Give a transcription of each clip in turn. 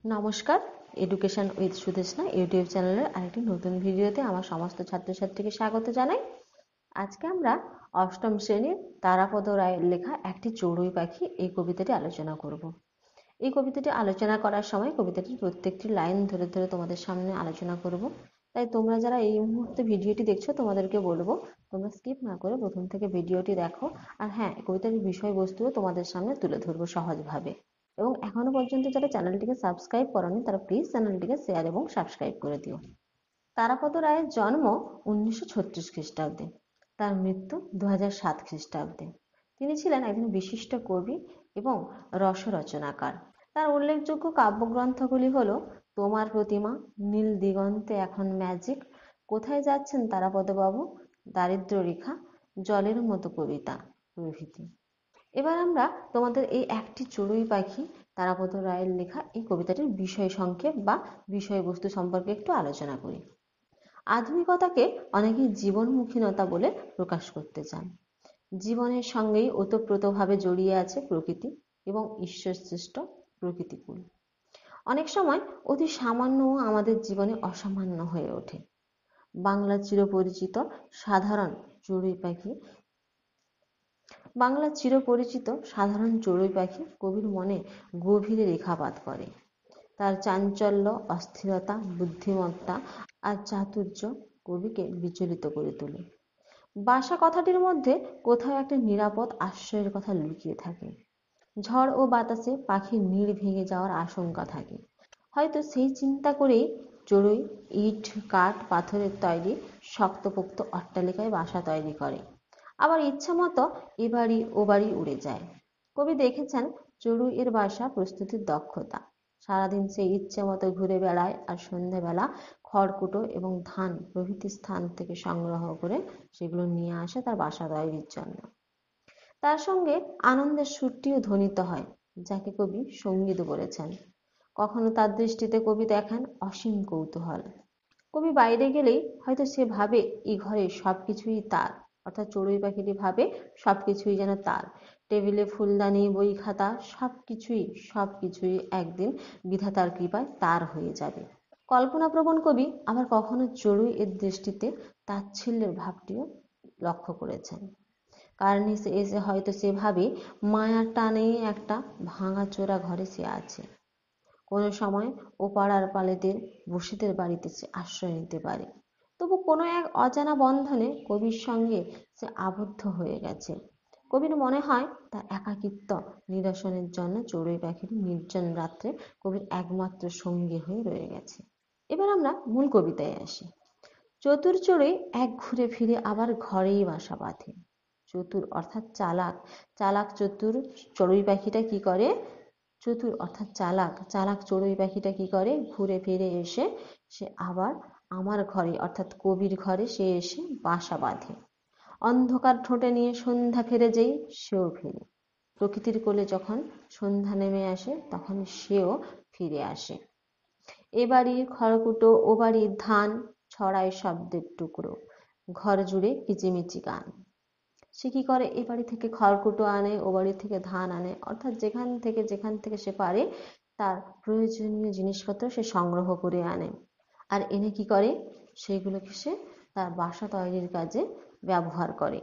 নমস্কার, education with Sudeshna YouTube চ্যানেলের আরেকটি নতুন ভিডিওতে আমার সমস্ত ছাত্রছাত্রীকে স্বাগত জানাই। আজকে আমরা অষ্টম শ্রেণীর তারাপদ রায়ের লেখা একটি চড়ুই পাখি এই কবিতাটি আলোচনা করব। এই কবিতাটি আলোচনা করার সময় কবিতাটির প্রত্যেকটি লাইন ধরে ধরে তোমাদের সামনে আলোচনা করব। তাই তোমরা যারা এই মুহূর্তে ভিডিওটি দেখছো তোমাদেরকে বলবো তোমরা স্কিপ না করে প্রথম থেকে ভিডিওটি দেখো। আর হ্যাঁ, কবিতাটির বিষয়বস্তুও তোমাদের সামনে তুলে ধরবো সহজভাবে। এবং এখনো পর্যন্ত যারা চ্যানেলটিকে সাবস্ক্রাইব করোনি তারা প্লিজ চ্যানেলটিকে শেয়ার এবং সাবস্ক্রাইব করে দিও। তারাপদ রায়ের জন্ম 1936 খ্রিস্টাব্দে, তার মৃত্যু 2007 খ্রিস্টাব্দে। তিনি ছিলেন একজন বিশিষ্ট কবি এবং রসরচনাকার। তার উল্লেখযোগ্য কাব্যগ্রন্থগুলি হল তোমার প্রতিমা, নীল দিগন্তে এখন ম্যাজিক, কোথায় যাচ্ছেন তারাপদবাবু, দারিদ্র্য রেখা, জলের মতো কবিতা প্রভৃতি। এবার আমরা তোমাদের এই একটি চড়ুই পাখি তারাপদ রায়ের লেখা এই কবিতাটির বিষয় সংক্ষেপ বা বিষয়বস্তু সম্পর্কে একটু আলোচনা করি। আধুনিকতাকে অনেকেই জীবনমুখীনতা বলে প্রকাশ করতে চান। জীবনের সঙ্গেই ওতপ্রোতভাবে জড়িয়ে আছে প্রকৃতি এবং ঈশ্বর সৃষ্ট প্রকৃতিকুল। অনেক সময় অতি সামান্যও আমাদের জীবনে অসামান্য হয়ে ওঠে। বাংলার চিরপরিচিত সাধারণ চড়ুই পাখি কবির মনে গভীরে রেখাপাত করে। তার চাঞ্চল্য, অস্থিরতা, বুদ্ধিমত্তা আর চাতুর্য কবিকে বিচলিত করে তোলে। বাসা কথাটির মধ্যে কোথাও একটা নিরাপদ আশ্রয়ের কথা লুকিয়ে থাকে। ঝড় ও বাতাসে পাখির নিড় ভেঙে যাওয়ার আশঙ্কা থাকে। হয়তো সেই চিন্তা করেই চড়ুই ইট, কাঠ, পাথরের তৈরি শক্তপোক্ত অট্টালিকায় বাসা তৈরি করে, আবার ইচ্ছামতো এ বাড়ি ও বাড়ি উড়ে যায়। কবি দেখেছেন চড়ুই এর বাসা প্রস্তুতির দক্ষতা। সারাদিন সে ইচ্ছে মতো ঘুরে বেড়ায় আর সন্ধ্যাবেলা খড়কুটো এবং ধান প্রভৃতি স্থান থেকে সংগ্রহ করে সেগুলো নিয়ে আসে তার বাসা তৈরির জন্য। তার সঙ্গে আনন্দের সুরটিও ধ্বনিত হয়, যাকে কবি সঙ্গীত বলেছেন। কখনো তার দৃষ্টিতে কবি দেখান অসীম কৌতূহল। কবি বাইরে গেলেই হয়তো সে ভাবে এই ঘরে সবকিছুই তার, অর্থাৎ চড়ুই পাখিটি ভাবে সবকিছুই যেন তার। টেবিলে ফুলদানি, বই খাতা সবকিছুই একদিন বিধাতার কৃপায় তার হয়ে যাবে। কল্পনাপ্রবণ কবি আবার কখনো চড়ুই এর দৃষ্টিতে তাচ্ছিল্যের ভাবটিও লক্ষ্য করেছেন। কার্নিসে এসে হয়তো সে ভাবে মায়ার টানেই একটা ভাঙাচোরা ঘরে সে আছে। কোনো সময় ও পাড়ার পালেদের বসিদের বাড়িতে সে আশ্রয় নিতে পারে। তবু কোনো এক অজানা বন্ধনে কবির সঙ্গে সে আবদ্ধ হয়ে গেছে। কবির মনে হয় তার একাকিত্ব নিরসনের জন্য চড়ুই পাখির নির্জন রাত্রে কবির একমাত্র সঙ্গী হয়ে রয়ে গেছে। এবার আমরা মূল কবিতায় আসি। চতুর চড়ুই এক ঘুরে ফিরে আবার ঘরেই বাসা বাঁধে। চতুর অর্থাৎ চালাক, চালাক চতুর চড়ুই পাখিটা কি করে? চতুর অর্থাৎ চালাক চড়ুই পাখিটা কি করে? ঘুরে ফিরে এসে সে আবার আমার ঘরে অর্থাৎ কবির ঘরে সে এসে বাসা বাঁধে। অন্ধকার ঠোঁটে নিয়ে সন্ধ্যা ফেরে যেই সেও ফেরে। প্রকৃতির কোলে যখন সন্ধ্যা নেমে আসে তখন সেও ফিরে আসে। এ বাড়ির খড়কুটো ও বাড়ির ধান, ছড়ায় শব্দের টুকরো, ঘর জুড়ে কিচিমিচি গান। সে কি করে? এ বাড়ি থেকে খড়কুটো আনে, ও বাড়ি থেকে ধান আনে, অর্থাৎ যেখান থেকে সে পারে তার প্রয়োজনীয় জিনিসপত্র সে সংগ্রহ করে আনে। আর এনে কি করে? সেগুলোকে সে তার বাসা তৈরির কাজে ব্যবহার করে।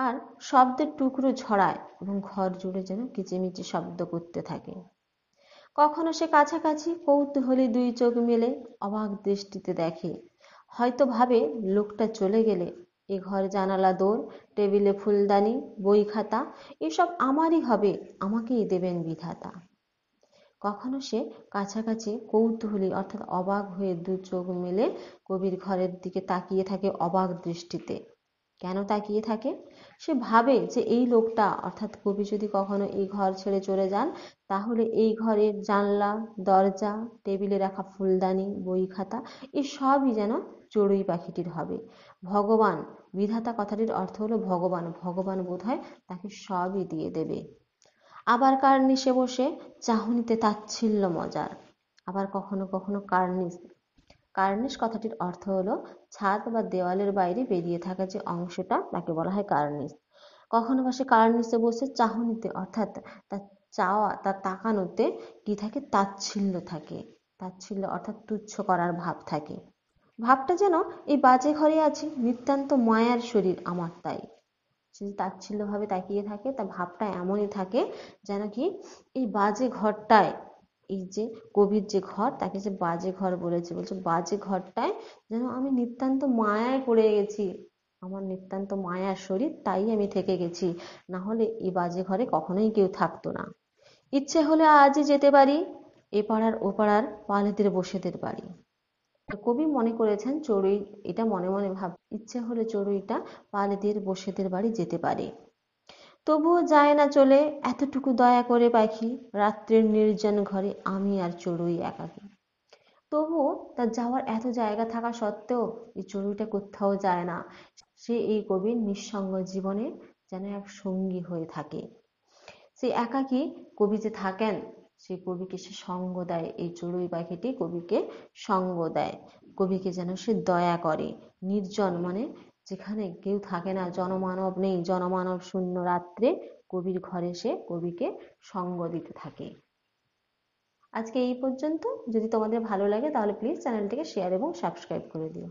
আর শব্দের টুকরো ছড়ায় এবং ঘর জুড়ে যেন কিচিমিচি শব্দ করতে থাকে। কখনো সে কাছাকাছি কৌতূহলী দুই চোখ মেলে অবাক দৃষ্টিতে দেখে। হয়তো ভাবে লোকটা চলে গেলে এ ঘর জানালা দোর, টেবিলে ফুলদানি, বই খাতা এসব আমারই হবে, আমাকেই দেবেন বিধাতা। কখনো সে কাছাকাছি কৌতূহলী অর্থাৎ অবাক হয়ে দু চোখ মেলে কবির ঘরের দিকে তাকিয়ে থাকে অবাক দৃষ্টিতে। কেন তাকিয়ে থাকে? সে ভাবে যে এই লোকটা অর্থাৎ কবি যদি কখনো এই ঘর ছেড়ে চলে যান তাহলে এই ঘরের জানলা, দরজা, টেবিলে রাখা ফুলদানি, বই খাতা এই সবই যেন চড়ুই পাখিটির হবে। ভগবান, বিধাতা কথাটির অর্থ হলো ভগবান, ভগবান বোধহয় তাকে সবই দিয়ে দেবে। আবার কার্নিশে বসে চাহনিতে তাচ্ছিল্য মজার। আবার কখনো কখনো কার্নিশ কথাটির অর্থ হলো ছাদ বা দেওয়ালের বাইরে বেরিয়ে থাকা যে অংশটা তাকে বলা হয় কার্নিশ। কখনো বা সে কার্নিশে বসে চাহনিতে অর্থাৎ তার চাওয়া, তার তাকানোতে কি থাকে, তাচ্ছিল্য থাকে। তাচ্ছিল্য অর্থাৎ তুচ্ছ করার ভাব থাকে। ভাবটা যেন এই বাজে ঘরে আছি, নিতান্ত মায়ার শরীর আমার তাই। সে তাচ্ছিল্য ভাবে তাকিয়ে থাকে, তার ভাবটা এমনই থাকে যেন কি এই বাজে ঘরটায়, এই যে কবির যে ঘর, তাকে যে বাজে ঘর বলেছে, বলছে বাজে ঘরটায় যেন আমি নিতান্ত মায়ায় পড়ে গেছি, আমার নিতান্ত মায়ার শরীর, তাই আমি থেকে গেছি, না হলে এই বাজে ঘরে কখনোই কেউ থাকতো না। ইচ্ছে হলে আজই যেতে পারি এ পাড়ার ও পাড়ার পালেদের বসেদের বাড়ি। কবি মনে করেছেন চড়ুই এটা মনে মনে ভাব, ইচ্ছে হলে চড়ুইটা পালেদের বসেদের বাড়ি যেতে পারে, তবুও যায় না চলে, এতটুকু দয়া করে পাখি, রাত্রের নির্জন ঘরে আমি আর চড়ুই একাকী। তবুও তার যাওয়ার এত জায়গা থাকা সত্ত্বেও এই চড়ুইটা কোথাও যায় না। সে এই কবির নিঃসঙ্গ জীবনে যেন এক সঙ্গী হয়ে থাকে। সেই একাকী কবি যে থাকেন, সেই কবিকে সে সঙ্গ দেয়, এই চড়ুই পাখিটি কবিকে সঙ্গ দেয়, কবিকে যেন সে দয়া করে। নির্জন মানে যেখানে কেউ থাকে না, জনমানব নেই, জনমানব শূন্য রাত্রে কবির ঘরে সে কবিকে সঙ্গ দিতে থাকে। আজকে এই পর্যন্ত। যদি তোমাদের ভালো লাগে তাহলে প্লিজ চ্যানেলটিকে শেয়ার এবং সাবস্ক্রাইব করে দিও।